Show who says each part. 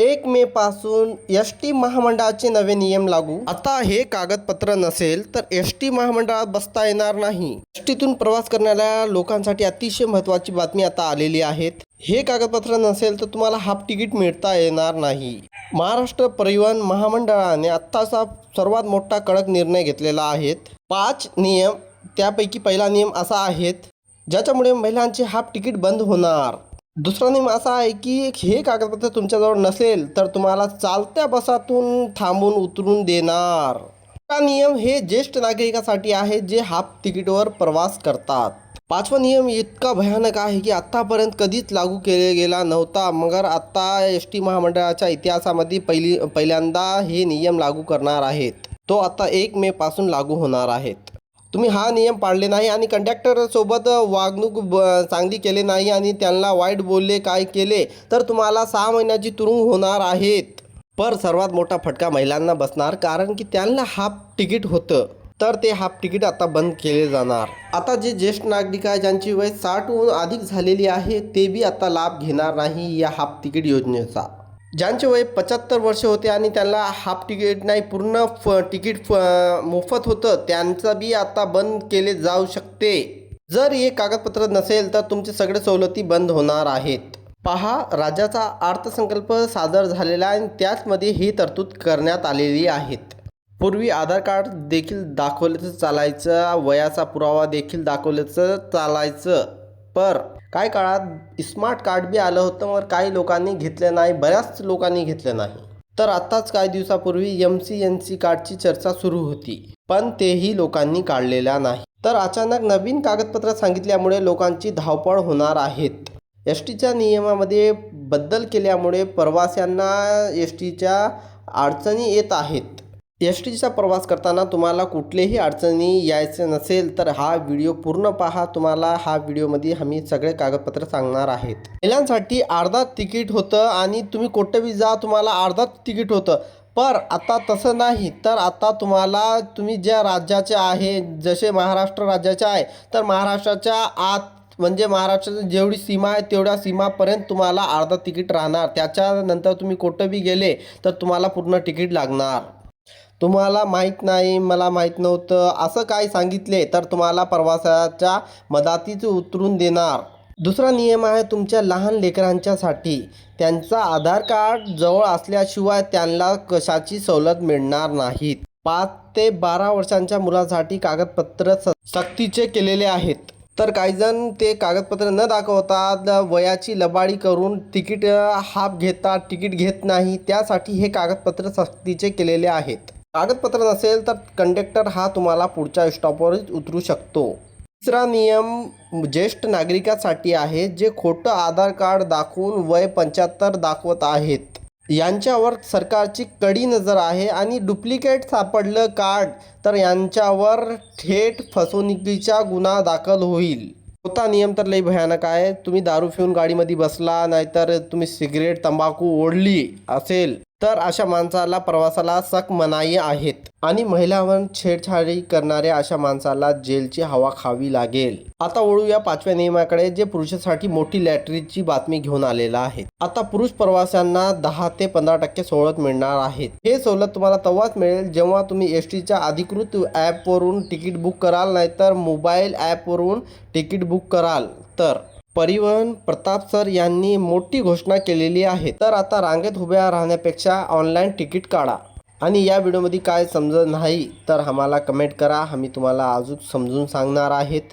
Speaker 1: 1 मे पासून S T महामंडळाचे नवे नियम लागू। आता हे कागदपत्र नसेल तर एस टी महामंडळात बसता येणार नाही। एस टीतून प्रवास करणाऱ्या लोकांसाठी अतिशय महत्त्वाची बातमी आता आलेली आहे। हे कागदपत्र नसेल तर तुम्हाला हाफ तिकीट मिळता येणार नाही। महाराष्ट्र परिवहन महामंडळाने आत्ताचा सर्वात मोठा कडक निर्णय घेतलेला आहे। 5 नियम, त्यापैकी पहिला नियम असा आहे ज्याच्यामुळे महिलांचे हाफ तिकीट बंद होणार। दुसरा नियम असा आहे की हे कागदपत्र तुमच्याजवळ नसेल तर तुम्हाला चालत्या बसातून थांबून उतरून देणार। हा नियम हे ज्येष्ठ नागरिकांसाठी आहे जे हाफ तिकीटवर प्रवास करतात। 5वा नियम इतका भयानक आहे की आतापर्यंत कधीच लागू केला गेला नव्हता, मगर आता एस टी महामंडळाच्या इतिहासामध्ये पहिल्यांदा हे नियम लागू करणार आहेत। तो आता 1 मे पासून लागू होणार आहेत। तुम्ही हा नियम पाळले नाही आणि कंडक्टरसोबत वागणूक चांगली केले नाही आणि त्यांना वाईट बोलले काय केले तर तुम्हाला 6 महिन्याची तुरुंग होणार आहेत। पर सर्वात मोठा फटका महिलांना बसणार, कारण की त्यांना हाफ तिकीट होतं तर ते हाफ तिकीट आता बंद केले जाणार। आता जे ज्येष्ठ नागरिक आहे ज्यांची वय 60हून अधिक झालेली आहे ते बी आता लाभ घेणार नाही या हाफ तिकीट योजनेचा। ज्यांचे वय 75 वर्ष होते आणि त्यांना हाफ तिकीट नाही पूर्ण तिकीट मोफत होतं त्यांचा बी आता बंद केले जाऊ शकते। जर हे कागदपत्र नसेल तर तुमचे सगळे सवलती बंद होणार आहेत। पहा, राज्याचा अर्थसंकल्प सादर झालेला आहे आणि त्याचमध्ये ही तरतूद करण्यात आलेली आहेत। पूर्वी आधार कार्ड देखील दाखवलेचं चालायचं, वयाचा पुरावा देखील दाखवलेचं चालायचं, पर काही काळात स्मार्ट कार्ड बी आलं होतं, मग काही लोकांनी घेतलं नाही, बऱ्याच लोकांनी घेतलं नाही। तर आत्ताच काही दिवसापूर्वी MCNC कार्डची चर्चा सुरू होती, पण तेही लोकांनी काढलेल्या नाही। तर अचानक नवीन कागदपत्र सांगितल्यामुळे लोकांची धावपळ होणार आहेत। एस टीच्या नियमामध्ये बदल केल्यामुळे प्रवाशांना एस टीच्या अडचणी येत आहेत। एस टीचा प्रवास करताना तुम्हाला कुठलेही अडचणी यायचे नसेल तर हा व्हिडिओ पूर्ण पहा। तुम्हाला हा व्हिडिओमध्ये आम्ही सगळे कागदपत्र सांगणार आहेत। महिलांसाठी अर्धा तिकीट होतं आणि तुम्ही कुठेही जा तुम्हाला अर्धा तिकीट होतं, पर आता तसं नाही। तर आता तुम्ही ज्या राज्याचे आहे, जसे महाराष्ट्र राज्याचे आहे तर महाराष्ट्राच्या आत म्हणजे महाराष्ट्राची जेवढी सीमा आहे तेवढ्या सीमापर्यंत तुम्हाला अर्धा तिकीट राहणार। त्याच्यानंतर तुम्ही कुठेही गेले तर तुम्हाला पूर्ण तिकीट लागणार। तुम्हाला माहीत नाही, मला माहीत नव्हतं असं काय सांगितले तर तुम्हाला प्रवासाच्या मधातच उतरून देणार। दुसरा नियम आहे तुमच्या लहान लेकरांच्यासाठी, त्यांचा आधार कार्ड जवळ असल्याशिवाय त्यांना कशाची सवलत मिळणार नाहीत। 5 ते 12 वर्षांच्या मुलांसाठी कागदपत्र सक्तीचे केलेले आहेत। तर काहीजण ते कागदपत्र न दाखवता वयाची लबाडी करून तिकीट हाफ घेतात, तिकीट घेत नाही, त्यासाठी हे कागदपत्र सक्तीचे केलेले आहेत। कागदपत्र नसेल तर कंडक्टर हा तुम्हाला पुढच्या स्टॉपवरच उतरू शकतो। तिसरा नियम ज्येष्ठ नागरिकांसाठी आहे जे खोटं आधार कार्ड दाखवून वय 75 दाखवत आहेत। यांच्यावर सरकारची कडी नजर आहे आणि डुप्लिकेट सापडलं कार्ड तर यांच्यावर थेट फसवणुकीचा गुन्हा दाखल होईल। चौथा नियम तर लई भयानक आहे। तुम्ही दारू पिऊन गाडीमध्ये बसला, नाहीतर तुम्ही सिगरेट तंबाखू ओढली असेल तर अशा माणसाला प्रवासाला सक्त मनाई आहेत आणि महिलांवर छेडछाडी करणाऱ्या अशा माणसाला जेलची हवा खावी लागेल। आता वळूया 5व्या नियमाकडे, जे पुरुषांसाठी मोठी लॅटरीची बातमी घेऊन आलेला आहे। आता पुरुष प्रवाशांना 10 ते 15% सवलत मिळणार आहेत। हे सवलत तुम्हाला तेव्हाच मिळेल जेव्हा तुम्ही एस टीच्या अधिकृत ॲपवरून तिकीट बुक कराल, नाहीतर मोबाईल ॲपवरून तिकीट बुक कराल तर। परिवहन प्रताप सर यांनी मोठी घोषणा केलेली आहे। तर आता रांगेत उभ्या राहण्यापेक्षा ऑनलाईन तिकीट काढा। आणि या व्हिडिओमध्ये काय समजत नाही तर आम्हाला कमेंट करा, आम्ही तुम्हाला अजून समजून सांगणार आहेत।